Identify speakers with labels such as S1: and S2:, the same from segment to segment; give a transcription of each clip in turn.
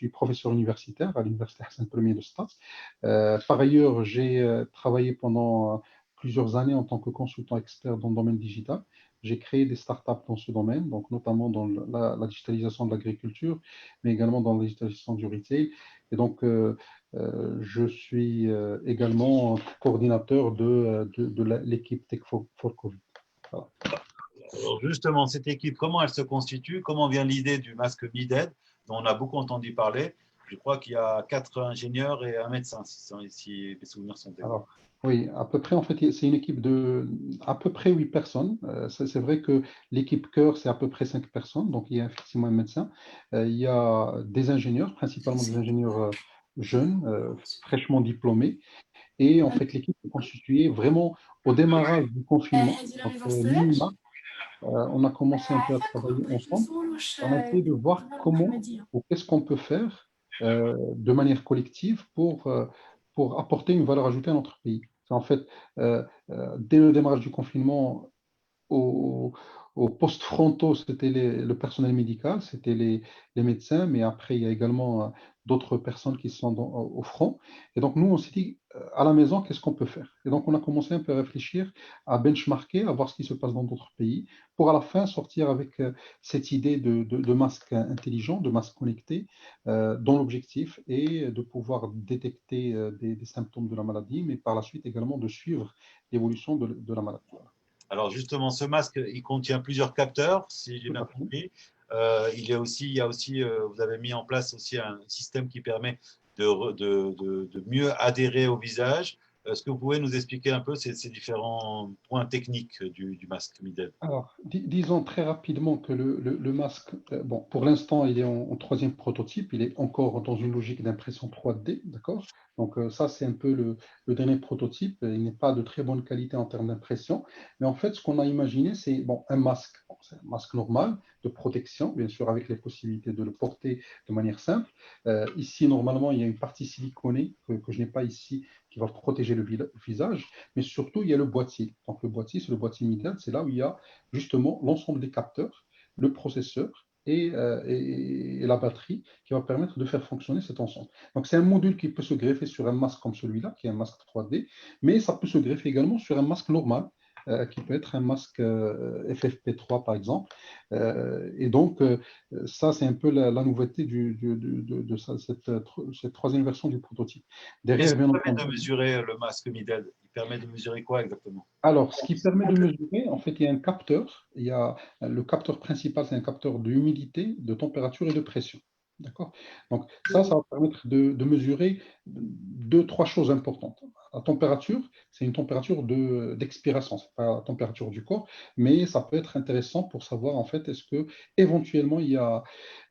S1: suis professeur universitaire à l'Université Hassan I de Stade. Par ailleurs, j'ai travaillé pendant plusieurs années en tant que consultant expert dans le domaine digital. J'ai créé des startups dans ce domaine, donc notamment dans la digitalisation de l'agriculture, mais également dans la digitalisation du retail. Et donc, je suis également coordinateur de l'équipe Tech for Covid. Voilà.
S2: Alors justement, cette équipe, comment elle se constitue? Comment vient l'idée du masque Mided, dont on a beaucoup entendu parler? Je crois qu'il y a 4 ingénieurs et un médecin, si mes souvenirs sont exacts.
S1: Alors, oui, à peu près, en fait, c'est une équipe de à peu près 8 personnes. C'est vrai que l'équipe cœur, c'est à peu près 5 personnes, donc il y a effectivement un médecin. Il y a des ingénieurs, principalement des ingénieurs jeunes, fraîchement diplômés. Et en fait, l'équipe est constituée vraiment au démarrage du confinement, donc mi-mars, on a commencé un peu à travailler ensemble. On a essayé de voir comment ou qu'est-ce qu'on peut faire de manière collective pour apporter une valeur ajoutée à notre pays. En fait, dès le démarrage du confinement, au, au poste frontaux, c'était le personnel médical, c'était les médecins, mais après, il y a également d'autres personnes qui sont au front. Et donc, nous, on s'est dit, à la maison, qu'est-ce qu'on peut faire? Et donc, on a commencé un peu à réfléchir, à benchmarker, à voir ce qui se passe dans d'autres pays, pour à la fin sortir avec cette idée de masque intelligent, de masque connecté, dont l'objectif est de pouvoir détecter des symptômes de la maladie, mais par la suite également de suivre l'évolution de la maladie.
S2: Alors justement, ce masque, il contient plusieurs capteurs, si j'ai
S1: Tout
S2: bien
S1: à fait.
S2: compris. Il y a aussi, vous avez mis en place aussi un système qui permet de mieux adhérer au visage. Est-ce que vous pouvez nous expliquer un peu ces différents points techniques du masque Midel?
S1: Alors, disons très rapidement que le masque, bon, pour l'instant, il est en troisième prototype, il est encore dans une logique d'impression 3D, d'accord? Donc, ça, c'est un peu le dernier prototype. Il n'est pas de très bonne qualité en termes d'impression. Mais en fait, ce qu'on a imaginé, c'est bon, un masque. Bon, c'est un masque normal de protection, bien sûr, avec les possibilités de le porter de manière simple. Ici, normalement, il y a une partie siliconée que je n'ai pas ici qui va protéger le visage. Mais surtout, il y a le boîtier. Donc, le boîtier, c'est le boîtier Midel, c'est là où il y a justement l'ensemble des capteurs, le processeur et la batterie qui va permettre de faire fonctionner cet ensemble. Donc, c'est un module qui peut se greffer sur un masque comme celui-là, qui est un masque 3D, mais ça peut se greffer également sur un masque normal, qui peut être un masque FFP3 par exemple. Et donc, ça, c'est un peu la nouveauté cette troisième version du prototype.
S2: Qu'est-ce
S1: Derrière,
S2: qui
S1: bien
S2: permet de
S1: entendu,
S2: mesurer le masque Midel? Il permet de mesurer quoi exactement?
S1: alors, ce qui permet de mesurer, en fait, il y a un capteur. Il y a, le capteur principal, c'est un capteur d'humidité, de température et de pression. D'accord? Donc, ça va permettre de mesurer deux, trois choses importantes. La température, c'est une température d'expiration, ce n'est pas la température du corps, mais ça peut être intéressant pour savoir, en fait, est-ce que éventuellement il y a.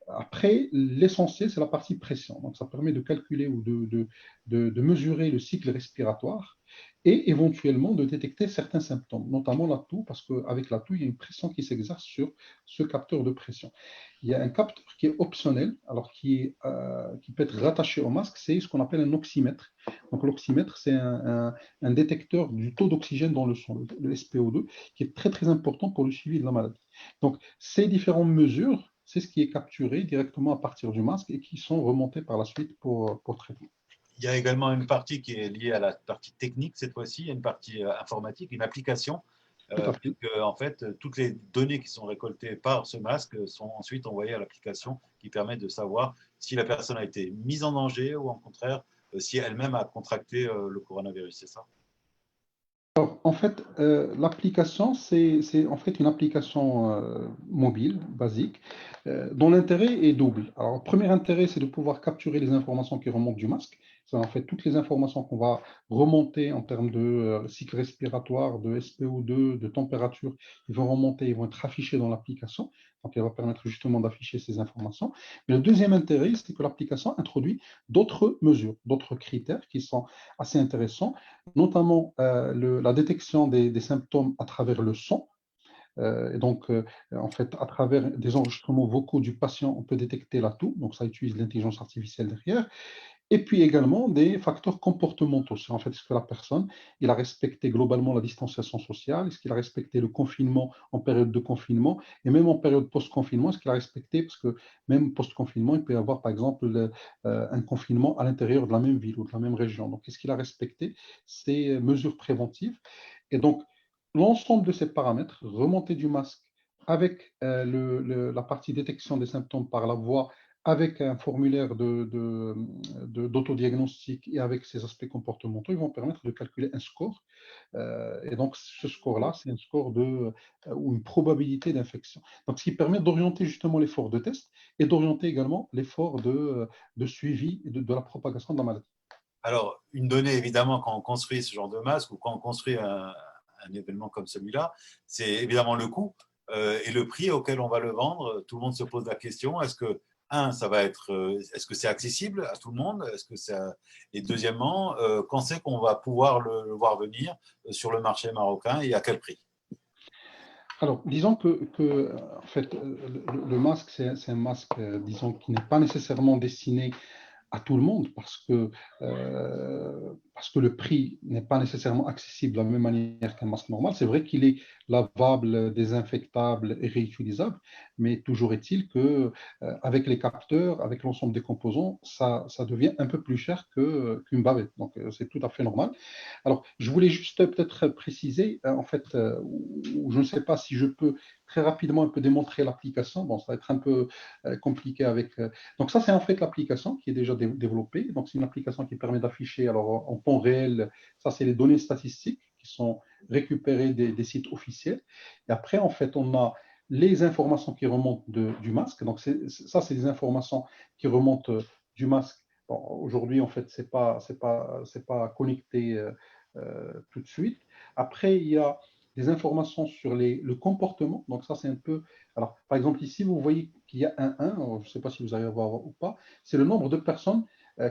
S1: Après, l'essentiel, c'est la partie pression. Donc, ça permet de calculer ou de mesurer le cycle respiratoire et éventuellement de détecter certains symptômes, notamment la toux, parce qu'avec la toux, il y a une pression qui s'exerce sur ce capteur de pression. Il y a un capteur qui est optionnel, alors qui peut être rattaché au masque, c'est ce qu'on appelle un oxymètre. Donc l'oxymètre, c'est un détecteur du taux d'oxygène dans le sang, le SpO2, qui est très très important pour le suivi de la maladie. Donc ces différentes mesures, c'est ce qui est capturé directement à partir du masque et qui sont remontées par la suite pour traitement.
S2: Il y a également une partie qui est liée à la partie technique cette fois-ci, il y a une partie informatique, une application,
S1: Tout à fait.
S2: puisque en fait toutes les données qui sont récoltées par ce masque sont ensuite envoyées à l'application qui permet de savoir si la personne a été mise en danger ou au contraire si elle-même a contracté le coronavirus, c'est ça?
S1: Alors, en fait, l'application, c'est en fait une application mobile, basique, dont l'intérêt est double. Alors, le premier intérêt, c'est de pouvoir capturer les informations qui remontent du masque. C'est en fait toutes les informations qu'on va remonter en termes de cycle respiratoire, de SpO2, de température, ils vont remonter, ils vont être affichés dans l'application. Donc, elle va permettre justement d'afficher ces informations. Mais le deuxième intérêt, c'est que l'application introduit d'autres mesures, d'autres critères qui sont assez intéressants, notamment la détection des symptômes à travers le son. Et donc, en fait, à travers des enregistrements vocaux du patient, on peut détecter la toux. Donc, ça utilise l'intelligence artificielle derrière. Et puis également des facteurs comportementaux. C'est en fait ce que la personne, il a respecté globalement la distanciation sociale, est-ce qu'il a respecté le confinement en période de confinement, et même en période post-confinement, est-ce qu'il a respecté, parce que même post-confinement, il peut y avoir par exemple un confinement à l'intérieur de la même ville ou de la même région. Donc, est-ce qu'il a respecté ces mesures préventives? Et donc, l'ensemble de ces paramètres, remontée du masque avec la partie détection des symptômes par la voix, avec un formulaire d'autodiagnostic et avec ces aspects comportementaux, ils vont permettre de calculer un score. Et donc, ce score-là, c'est un score ou une probabilité d'infection. Donc, ce qui permet d'orienter justement l'effort de test et d'orienter également l'effort de suivi de la propagation de la maladie.
S2: Alors, une donnée, évidemment, quand on construit ce genre de masque ou quand on construit un événement comme celui-là, c'est évidemment le coût et le prix auquel on va le vendre. Tout le monde se pose la question, est-ce que, ça va être, est-ce que c'est accessible à tout le monde? Et deuxièmement, quand c'est qu'on va pouvoir le voir venir sur le marché marocain et à quel prix?
S1: Alors, disons en fait, le masque, c'est un masque, disons, qui n'est pas nécessairement destiné à tout le monde parce que le prix n'est pas nécessairement accessible de la même manière qu'un masque normal. C'est vrai qu'il est lavable, désinfectable et réutilisable, mais toujours est-il que avec les capteurs, avec l'ensemble des composants, ça devient un peu plus cher qu'une bavette. Donc c'est tout à fait normal. Alors, je voulais juste peut-être préciser, en fait, ou je ne sais pas si je peux très rapidement un peu démontrer l'application. Bon, ça va être un peu compliqué avec. Donc, ça, c'est en fait l'application qui est déjà développée. Donc, c'est une application qui permet d'afficher, alors en temps réel, ça, c'est les données statistiques qui sont récupérées des sites officiels. Et après, en fait, on a les informations qui remontent du masque. Donc, ça, c'est des informations qui remontent du masque. Bon, aujourd'hui, en fait, c'est pas connecté tout de suite. Après, il y a des informations sur le comportement. Donc, ça, c'est un peu. Alors, par exemple, ici, vous voyez qu'il y a un 1. Alors, je ne sais pas si vous arrivez à voir ou pas. C'est le nombre de personnes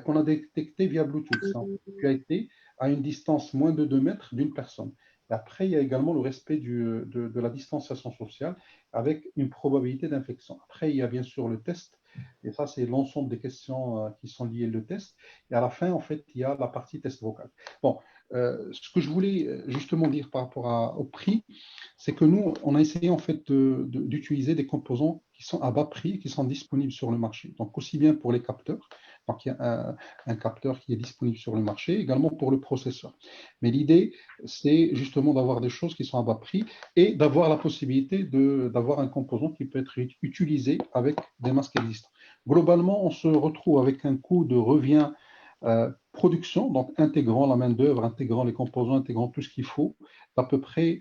S1: qu'on a détectées via Bluetooth. Ça, qui a été à une distance moins de 2 mètres d'une personne. Et après, il y a également le respect de la distanciation sociale avec une probabilité d'infection. Après, il y a bien sûr le test. Et ça, c'est l'ensemble des questions qui sont liées au test. Et à la fin, en fait, il y a la partie test vocal. Bon, ce que je voulais justement dire par rapport au prix, c'est que nous, on a essayé en fait d'utiliser des composants qui sont à bas prix et qui sont disponibles sur le marché. Donc, aussi bien pour les capteurs, donc il y a un capteur qui est disponible sur le marché, également pour le processeur. Mais l'idée, c'est justement d'avoir des choses qui sont à bas prix et d'avoir la possibilité d'avoir un composant qui peut être utilisé avec des masques existants. Globalement, on se retrouve avec un coût de revient production, donc intégrant la main-d'œuvre, intégrant les composants, intégrant tout ce qu'il faut, d'à peu près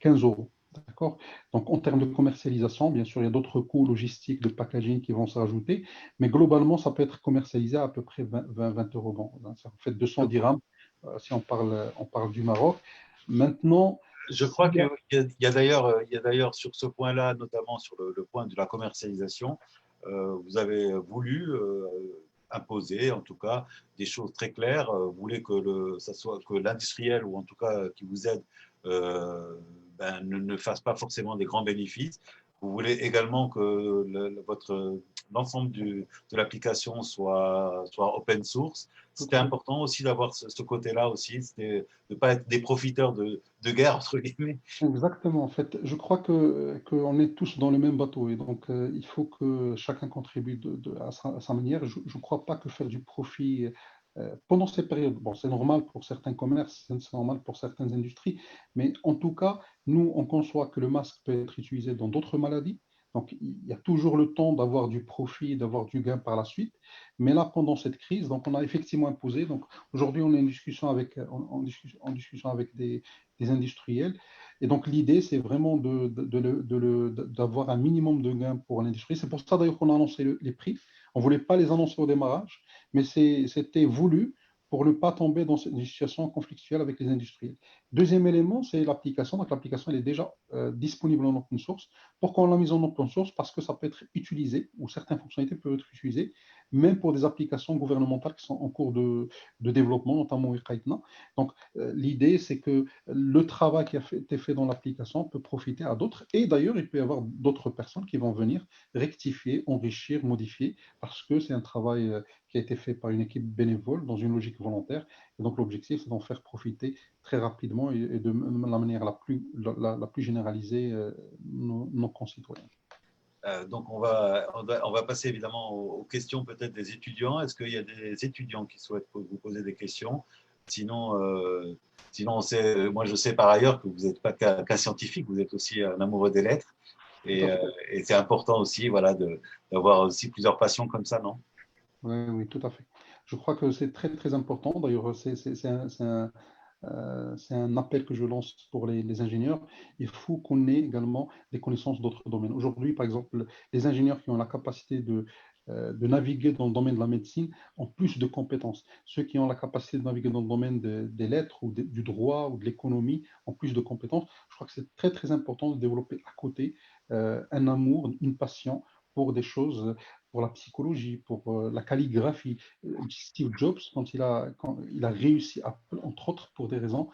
S1: 15 euros. D'accord. Donc, en termes de commercialisation, bien sûr, il y a d'autres coûts logistiques, de packaging qui vont se rajouter, mais globalement, ça peut être commercialisé à peu près 20 euros. Bon, ça fait 200 dirhams si on parle du Maroc. Maintenant,
S2: Je crois qu'il y a d'ailleurs sur ce point-là, notamment sur le point de la commercialisation, vous avez voulu imposer, en tout cas, des choses très claires. Vous voulez ça soit que l'industriel ou en tout cas qui vous aide ne fasse pas forcément des grands bénéfices. Vous voulez également que l'ensemble de l'application soit open source. C'était important aussi d'avoir ce côté-là aussi, c'était de ne pas être des profiteurs de guerre, entre guillemets.
S1: exactement. En fait, je crois qu'on est tous dans le même bateau et donc il faut que chacun contribue à sa manière. Je ne crois pas que faire du profit pendant ces périodes, bon, c'est normal pour certains commerces, c'est normal pour certaines industries, mais en tout cas, nous, on conçoit que le masque peut être utilisé dans d'autres maladies. Donc, il y a toujours le temps d'avoir du profit, d'avoir du gain par la suite. Mais là, pendant cette crise, donc on a effectivement imposé. Donc, aujourd'hui, on est en discussion avec des industriels. Et donc, l'idée, c'est vraiment d'avoir un minimum de gains pour l'industrie. C'est pour ça, d'ailleurs, qu'on a annoncé les prix. On ne voulait pas les annoncer au démarrage, mais c'était voulu pour ne pas tomber dans une situation conflictuelle avec les industriels. Deuxième élément, c'est l'application. Donc, l'application, elle est déjà disponible en open source. Pourquoi on l'a mise en open source? Parce que ça peut être utilisé, ou certaines fonctionnalités peuvent être utilisées même pour des applications gouvernementales qui sont en cours de développement, notamment Wikaitna. Donc, l'idée, c'est que le travail qui a été fait dans l'application peut profiter à d'autres. Et d'ailleurs, il peut y avoir d'autres personnes qui vont venir rectifier, enrichir, modifier, parce que c'est un travail qui a été fait par une équipe bénévole dans une logique volontaire. Et donc, l'objectif, c'est d'en faire profiter très rapidement et de la manière la plus généralisée nos concitoyens.
S2: Donc, on va passer évidemment aux questions peut-être des étudiants. Est-ce qu'il y a des étudiants qui souhaitent vous poser des questions? Sinon, moi je sais par ailleurs que vous n'êtes pas qu'un scientifique, vous êtes aussi un amoureux des lettres.
S1: Tout à fait.
S2: Et c'est important aussi voilà, d'avoir aussi plusieurs passions comme ça, non?
S1: Oui, oui, tout à fait. Je crois que c'est très, très important. D'ailleurs, c'est un appel que je lance pour les ingénieurs. Il faut qu'on ait également des connaissances d'autres domaines. Aujourd'hui, par exemple, les ingénieurs qui ont la capacité de naviguer dans le domaine de la médecine ont plus de compétences. Ceux qui ont la capacité de naviguer dans le domaine des lettres ou du droit ou de l'économie ont plus de compétences. Je crois que c'est très, très important de développer à côté un amour, une passion pour des choses, pour la psychologie, pour la calligraphie. Steve Jobs, quand il a réussi Apple, entre autres pour des raisons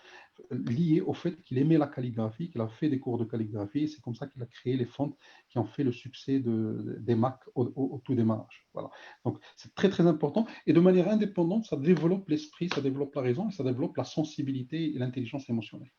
S1: liées au fait qu'il aimait la calligraphie, qu'il a fait des cours de calligraphie, et c'est comme ça qu'il a créé les fonts qui ont fait le succès des Mac au tout démarrage. Voilà. Donc c'est très très important, et de manière indépendante, ça développe l'esprit, ça développe la raison, et ça développe la sensibilité et l'intelligence émotionnelle.